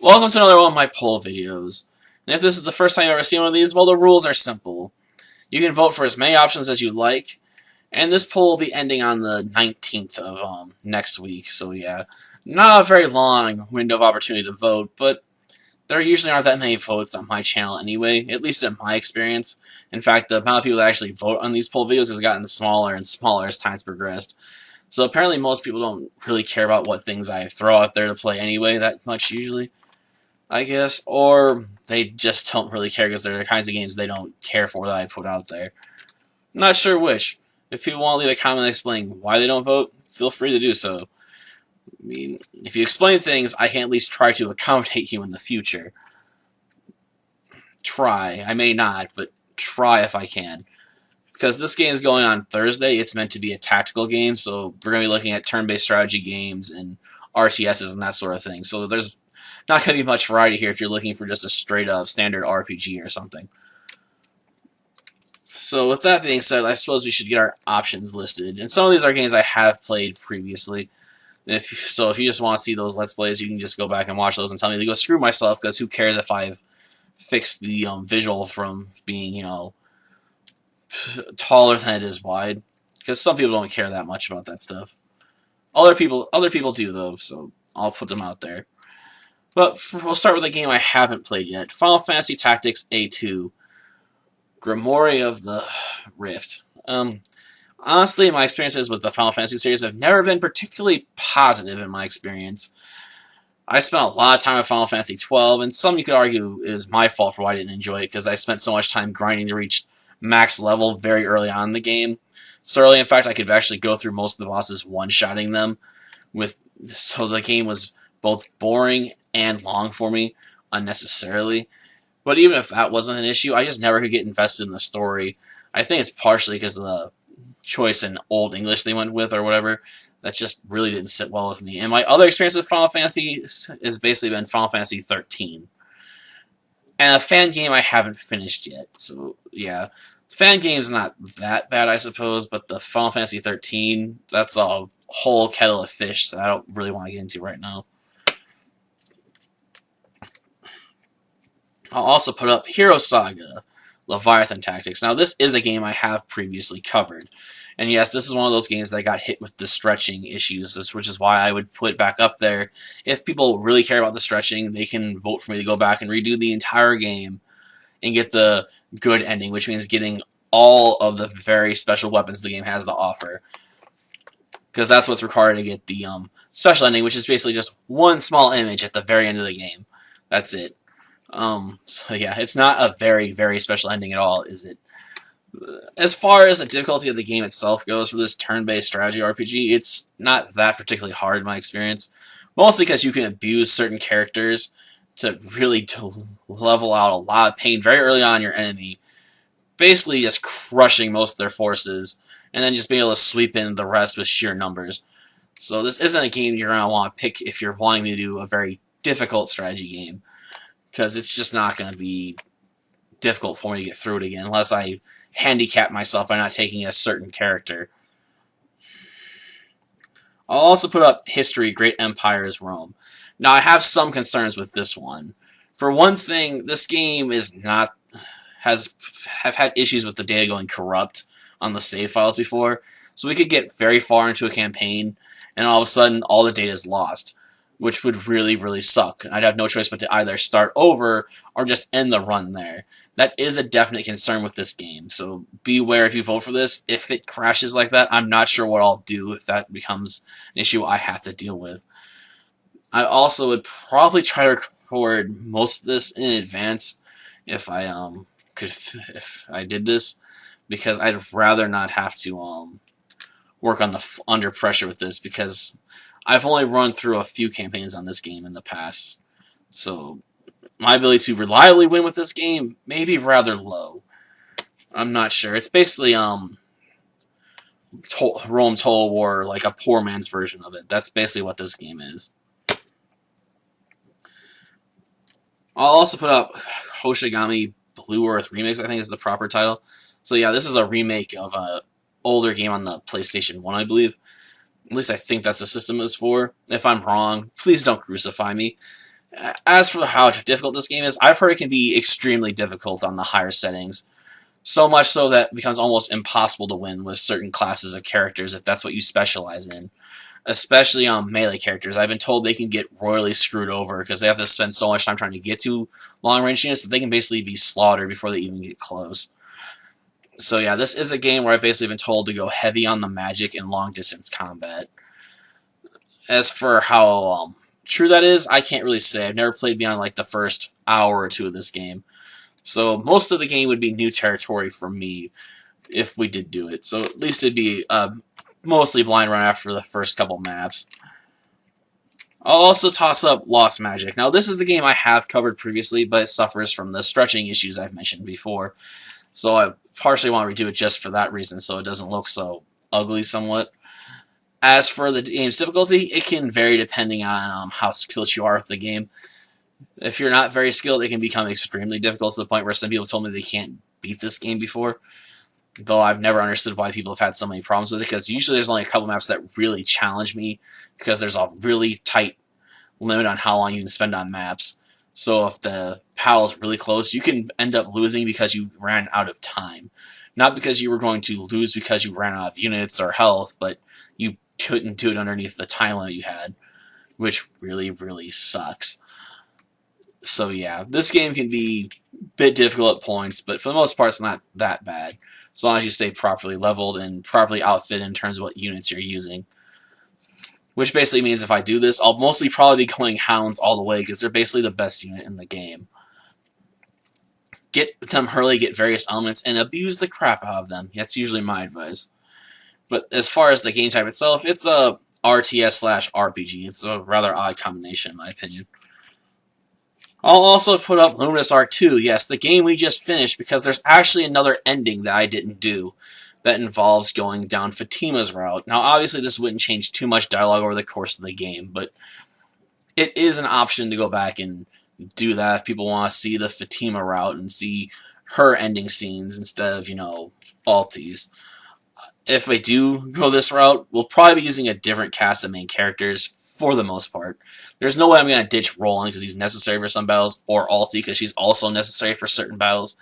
Welcome to another one of my poll videos. And if this is the first time you've ever seen one of these, well, the rules are simple. You can vote for as many options as you like, and this poll will be ending on the 19th of next week, so yeah. Not a very long window of opportunity to vote, but there usually aren't that many votes on my channel anyway, at least in my experience. In fact, the amount of people that actually vote on these poll videos has gotten smaller and smaller as time's progressed. So apparently most people don't really care about what things I throw out there to play anyway that much usually, I guess, or they just don't really care because they're the kinds of games they don't care for that I put out there. I'm not sure which. If people want to leave a comment explaining why they don't vote, feel free to do so. I mean, if you explain things, I can at least try to accommodate you in the future. Try. I may not, but try if I can. Because this game is going on Thursday, it's meant to be a tactical game, so we're going to be looking at turn-based strategy games and RTSs and that sort of thing. So there's not going to be much variety here if you're looking for just a straight-up standard RPG or something. So with that being said, I suppose we should get our options listed. And some of these are games I have played previously. If you just want to see those Let's Plays, you can just go back and watch those and tell me to go screw myself, because who cares if I've fixed the visual from being, taller than it is wide. Because some people don't care that much about that stuff. Other people do, though, so I'll put them out there. But we'll start with a game I haven't played yet. Final Fantasy Tactics A2. Grimoire of the Rift. Honestly, my experiences with the Final Fantasy series have never been particularly positive in my experience. I spent a lot of time with Final Fantasy 12, and some you could argue is my fault for why I didn't enjoy it, because I spent so much time grinding to reach max level very early on in the game. So early, in fact, I could actually go through most of the bosses one-shotting them. So the game was both boring and long for me, unnecessarily. But even if that wasn't an issue, I just never could get invested in the story. I think it's partially because of the choice in Old English they went with or whatever. That just really didn't sit well with me. And my other experience with Final Fantasy has basically been Final Fantasy 13. And a fan game I haven't finished yet. So, yeah. The fan game's not that bad, I suppose, but the Final Fantasy 13, that's a whole kettle of fish that I don't really want to get into right now. I'll also put up Hero Saga, Leviathan Tactics. Now, this is a game I have previously covered. And yes, this is one of those games that got hit with the stretching issues, which is why I would put it back up there. If people really care about the stretching, they can vote for me to go back and redo the entire game and get the good ending, which means getting all of the very special weapons the game has to offer. Because that's what's required to get the special ending, which is basically just one small image at the very end of the game. That's it. So yeah, it's not a very, very special ending at all, is it? As far as the difficulty of the game itself goes for this turn-based strategy RPG, it's not that particularly hard in my experience. Mostly because you can abuse certain characters to really level out a lot of pain very early on your enemy. Basically just crushing most of their forces, and then just being able to sweep in the rest with sheer numbers. So this isn't a game you're going to want to pick if you're wanting me to do a very difficult strategy game. Because it's just not going to be difficult for me to get through it again, unless I handicap myself by not taking a certain character. I'll also put up History, Great Empires, Rome. Now, I have some concerns with this one. For one thing, this game have had issues with the data going corrupt on the save files before, so we could get very far into a campaign, and all of a sudden, all the data is lost, which would really, really suck. I'd have no choice but to either start over or just end the run there. That is a definite concern with this game, so beware if you vote for this. If it crashes like that, I'm not sure what I'll do if that becomes an issue I have to deal with. I also would probably try to record most of this in advance if I did this, because I'd rather not have to work on the under pressure with this, because I've only run through a few campaigns on this game in the past, so my ability to reliably win with this game may be rather low. I'm not sure. It's basically Rome Total War, like a poor man's version of it. That's basically what this game is. I'll also put up Hoshigami Blue Earth Remix, I think is the proper title. So yeah, this is a remake of an older game on the PlayStation 1, I believe. At least I think that's the system is for. If I'm wrong, please don't crucify me. As for how difficult this game is, I've heard it can be extremely difficult on the higher settings. So much so that it becomes almost impossible to win with certain classes of characters if that's what you specialize in. Especially on melee characters. I've been told they can get royally screwed over because they have to spend so much time trying to get to long range units that they can basically be slaughtered before they even get close. So yeah, this is a game where I've basically been told to go heavy on the magic and long distance combat. As for how true that is, I can't really say. I've never played beyond like the first hour or two of this game. So most of the game would be new territory for me if we did do it. So at least it'd be mostly blind run after the first couple maps. I'll also toss up Lost Magic. Now this is the game I have covered previously, but it suffers from the stretching issues I've mentioned before. So I partially want to redo it just for that reason, so it doesn't look so ugly somewhat. As for the game's difficulty, it can vary depending on how skilled you are with the game. If you're not very skilled, it can become extremely difficult to the point where some people told me they can't beat this game before. Though I've never understood why people have had so many problems with it, because usually there's only a couple maps that really challenge me, because there's a really tight limit on how long you can spend on maps. So if the PAL is really close, you can end up losing because you ran out of time. Not because you were going to lose because you ran out of units or health, but you couldn't do it underneath the time limit you had, which really, really sucks. So yeah, this game can be a bit difficult at points, but for the most part it's not that bad, as long as you stay properly leveled and properly outfitted in terms of what units you're using. Which basically means if I do this, I'll mostly probably be going Hounds all the way, because they're basically the best unit in the game. Get them early, get various elements, and abuse the crap out of them. That's usually my advice. But as far as the game type itself, it's a RTS/RPG. It's a rather odd combination, in my opinion. I'll also put up Luminous Arc 2, yes, the game we just finished, because there's actually another ending that I didn't do that involves going down Fatima's route. Now, obviously, this wouldn't change too much dialogue over the course of the game, but it is an option to go back and do that if people want to see the Fatima route and see her ending scenes instead of, Altis. If we do go this route, we'll probably be using a different cast of main characters for the most part. There's no way I'm going to ditch Roland because he's necessary for some battles, or Alti because she's also necessary for certain battles.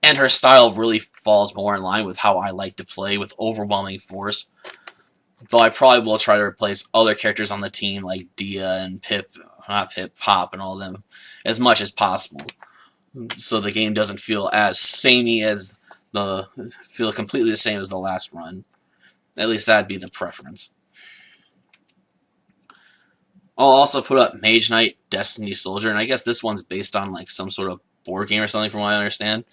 And her style really falls more in line with how I like to play, with overwhelming force. Though I probably will try to replace other characters on the team like Dia and Pop and all of them as much as possible. So the game doesn't feel as samey as feel completely the same as the last run. At least that'd be the preference. I'll also put up Mage Knight, Destiny Soldier, and I guess this one's based on like some sort of board game or something from what I understand.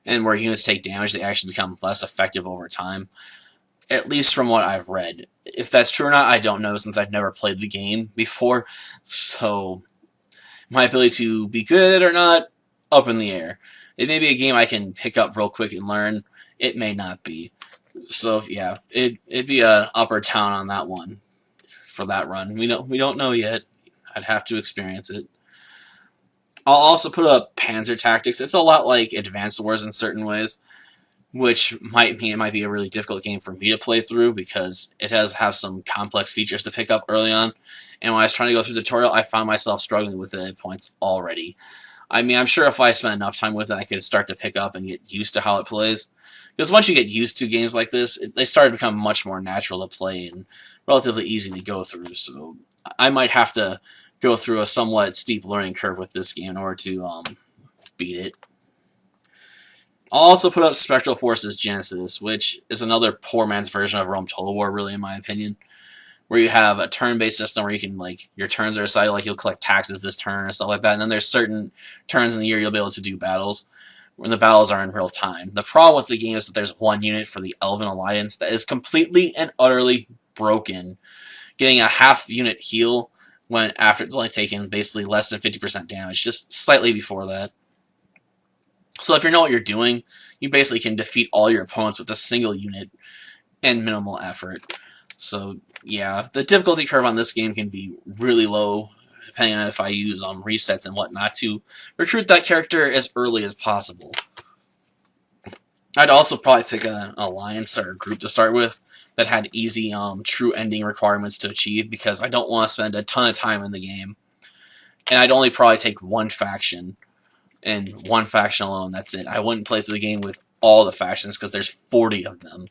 And where units take damage, they actually become less effective over time. At least from what I've read. If that's true or not, I don't know, since I've never played the game before. So my ability to be good at it or not, up in the air. It may be a game I can pick up real quick and learn. It may not be. So yeah, it'd be an up or down on that one for that run. We don't know yet. I'd have to experience it. I'll also put up Panzer Tactics. It's a lot like Advanced Wars in certain ways, which might mean it might be a really difficult game for me to play through because it does have some complex features to pick up early on. And when I was trying to go through the tutorial, I found myself struggling with it at points already. I mean, I'm sure if I spent enough time with it, I could start to pick up and get used to how it plays. Because once you get used to games like this, they start to become much more natural to play and relatively easy to go through. So I might have to go through a somewhat steep learning curve with this game in order to beat it. I'll also put up Spectral Forces Genesis, which is another poor man's version of Rome Total War, really, in my opinion. Where you have a turn-based system where you can, like, your turns are decided, like, you'll collect taxes this turn or stuff like that, and then there's certain turns in the year you'll be able to do battles, when the battles are in real time. The problem with the game is that there's one unit for the Elven Alliance that is completely and utterly broken, getting a half-unit heal when after it's only taken basically less than 50% damage, just slightly before that. So if you know what you're doing, you basically can defeat all your opponents with a single unit and minimal effort. So yeah, the difficulty curve on this game can be really low, depending on if I use resets and whatnot to recruit that character as early as possible. I'd also probably pick an alliance or a group to start with that had easy true ending requirements to achieve, because I don't want to spend a ton of time in the game and I'd only probably take one faction, and one faction alone, that's it. I wouldn't play through the game with all the factions because there's 40 of them.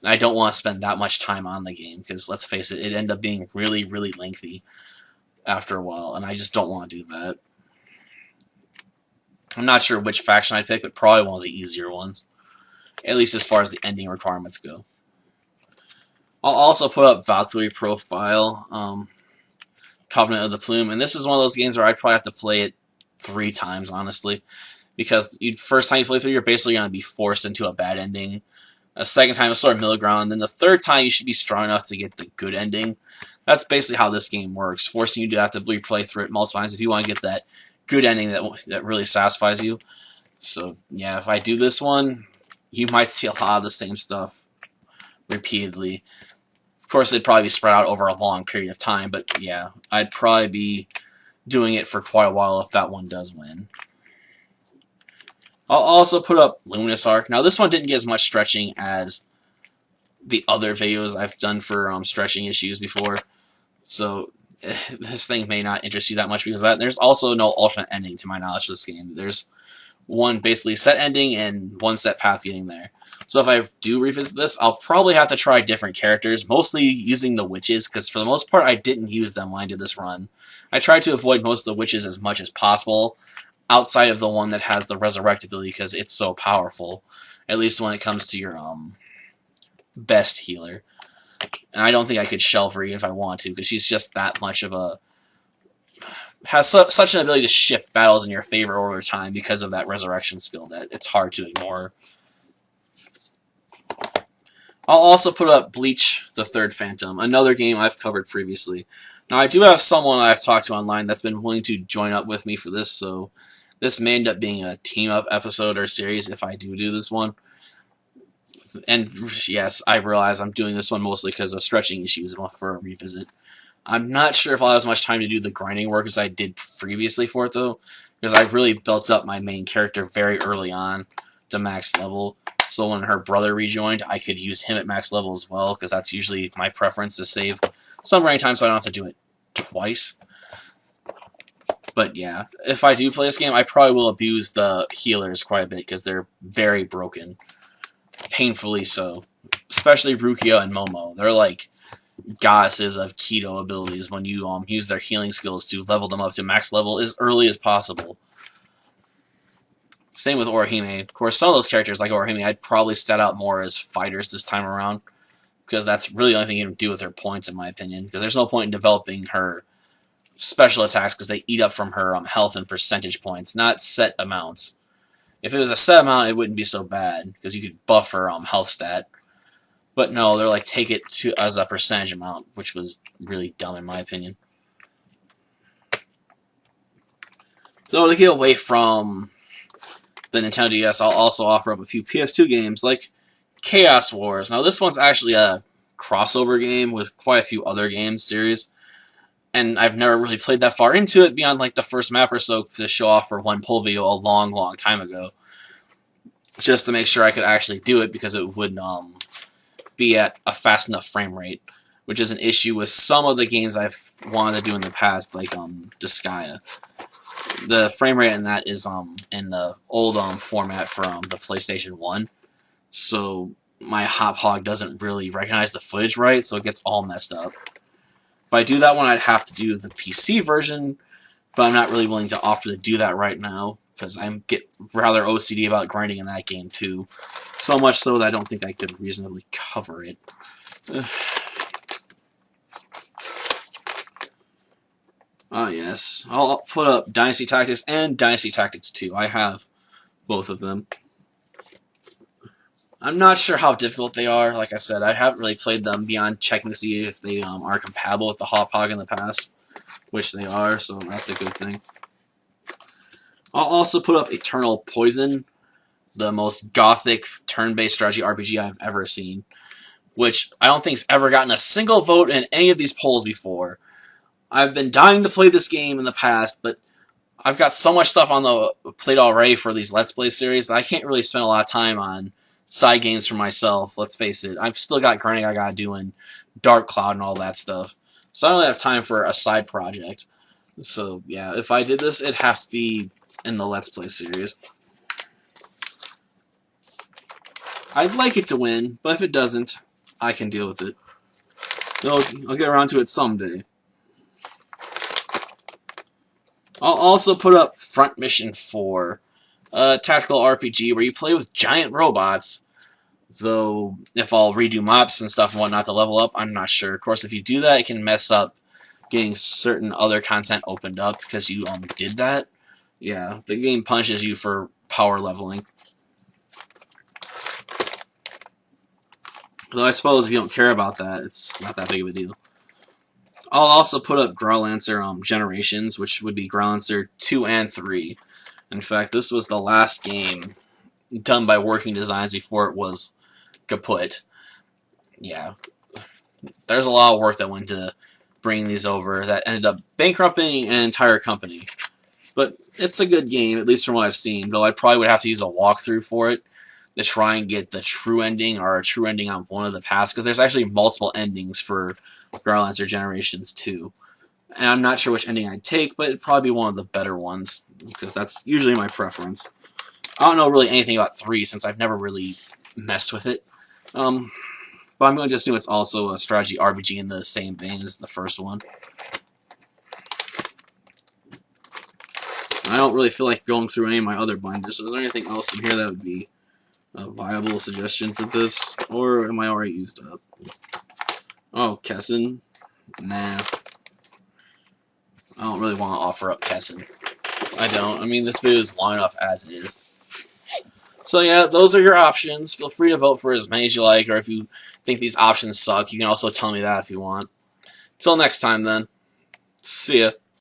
And I don't want to spend that much time on the game because, let's face it, it ended up being really, really lengthy after a while, and I just don't want to do that. I'm not sure which faction I'd pick, but probably one of the easier ones, at least as far as the ending requirements go. I'll also put up Valkyrie Profile, Covenant of the Plume, and this is one of those games where I'd probably have to play it 3 times, honestly, because first time you play through, you're basically going to be forced into a bad ending. A second time, it's sort of middle ground, and then the third time, you should be strong enough to get the good ending. That's basically how this game works, forcing you to have to replay through it multiple times if you want to get that good ending that really satisfies you. So, yeah, if I do this one, you might see a lot of the same stuff repeatedly. Of course, it'd probably be spread out over a long period of time, but yeah, I'd probably be doing it for quite a while if that one does win. I'll also put up Luminous Arc. Now, this one didn't get as much stretching as the other videos I've done for stretching issues before, so this thing may not interest you that much because of that. There's also no alternate ending to my knowledge of this game. There's one basically set ending and one set path getting there. So if I do revisit this, I'll probably have to try different characters, mostly using the witches, because for the most part I didn't use them when I did this run. I tried to avoid most of the witches as much as possible, outside of the one that has the resurrect ability because it's so powerful, at least when it comes to your best healer. And I don't think I could shelve her if I want to, because she's just that much of a... has such an ability to shift battles in your favor over time because of that resurrection skill that it's hard to ignore. I'll also put up Bleach, the Third Phantom, another game I've covered previously. Now, I do have someone I've talked to online that's been willing to join up with me for this, so this may end up being a team-up episode or series if I do this one. And yes, I realize I'm doing this one mostly because of stretching issues for a revisit. I'm not sure if I'll have as much time to do the grinding work as I did previously for it, though, because I really built up my main character very early on to max level. So when her brother rejoined, I could use him at max level as well, because that's usually my preference to save some grinding time so I don't have to do it twice. But yeah, if I do play this game, I probably will abuse the healers quite a bit, because they're very broken. Painfully so. Especially Rukia and Momo. They're like goddesses of Keto abilities when you use their healing skills to level them up to max level as early as possible. Same with Orihime. Of course, some of those characters, like Orihime, I'd probably stat out more as fighters this time around, because that's really the only thing you can do with her points, in my opinion. Because there's no point in developing her special attacks, because they eat up from her health and percentage points, not set amounts. If it was a set amount, it wouldn't be so bad, because you could buff her health stat. But no, they're like, take it as a percentage amount, which was really dumb in my opinion. Though to get away from the Nintendo DS, I'll also offer up a few PS2 games, like Chaos Wars. Now, this one's actually a crossover game with quite a few other games series, and I've never really played that far into it beyond like the first map or so to show off for one pull video a long, long time ago, just to make sure I could actually do it, because it would be at a fast enough frame rate, which is an issue with some of the games I've wanted to do in the past, like Disgaea. The frame rate in that is in the old format from the PlayStation 1, so my Hop Hog doesn't really recognize the footage right, so it gets all messed up. If I do that one, I'd have to do the PC version, but I'm not really willing to offer to do that right now, because I get rather OCD about grinding in that game too. So much so that I don't think I could reasonably cover it. Ah, yes. I'll put up Dynasty Tactics and Dynasty Tactics 2. I have both of them. I'm not sure how difficult they are. Like I said, I haven't really played them beyond checking to see if they are compatible with the Hop Hog in the past, which they are, so that's a good thing. I'll also put up Eternal Poison, the most gothic turn-based strategy RPG I've ever seen, which I don't think's ever gotten a single vote in any of these polls before. I've been dying to play this game in the past, but I've got so much stuff on the plate already for these Let's Play series that I can't really spend a lot of time on side games for myself, let's face it. I've still got grinding I gotta do in Dark Cloud and all that stuff, so I don't have time for a side project. So, yeah, if I did this, it'd have to be in the Let's Play series. I'd like it to win, but if it doesn't, I can deal with it. I'll get around to it someday. I'll also put up Front Mission 4, a tactical RPG where you play with giant robots. Though, if I'll redo mobs and stuff and whatnot to level up, I'm not sure. Of course, if you do that, it can mess up getting certain other content opened up because you did that. Yeah, the game punishes you for power leveling. Though I suppose if you don't care about that, it's not that big of a deal. I'll also put up Growlancer Generations, which would be Growlancer 2 and 3. In fact, this was the last game done by Working Designs before it was kaput. Yeah, there's a lot of work that went into bringing these over that ended up bankrupting an entire company. But it's a good game, at least from what I've seen, though I probably would have to use a walkthrough for it to try and get the true ending or a true ending on one of the paths, because there's actually multiple endings for Growlancer Generations 2. And I'm not sure which ending I'd take, but it'd probably be one of the better ones, because that's usually my preference. I don't know really anything about 3 since I've never really messed with it. But I'm going to assume it's also a strategy RPG in the same vein as the first one. I don't really feel like going through any of my other binders, so is there anything else in here that would be a viable suggestion for this? Or am I already used up? Oh, Kessin? Nah. I don't really want to offer up Kessin. I don't. I mean, this video is long enough as it is. So yeah, those are your options. Feel free to vote for as many as you like, or if you think these options suck, you can also tell me that if you want. Till next time then. See ya.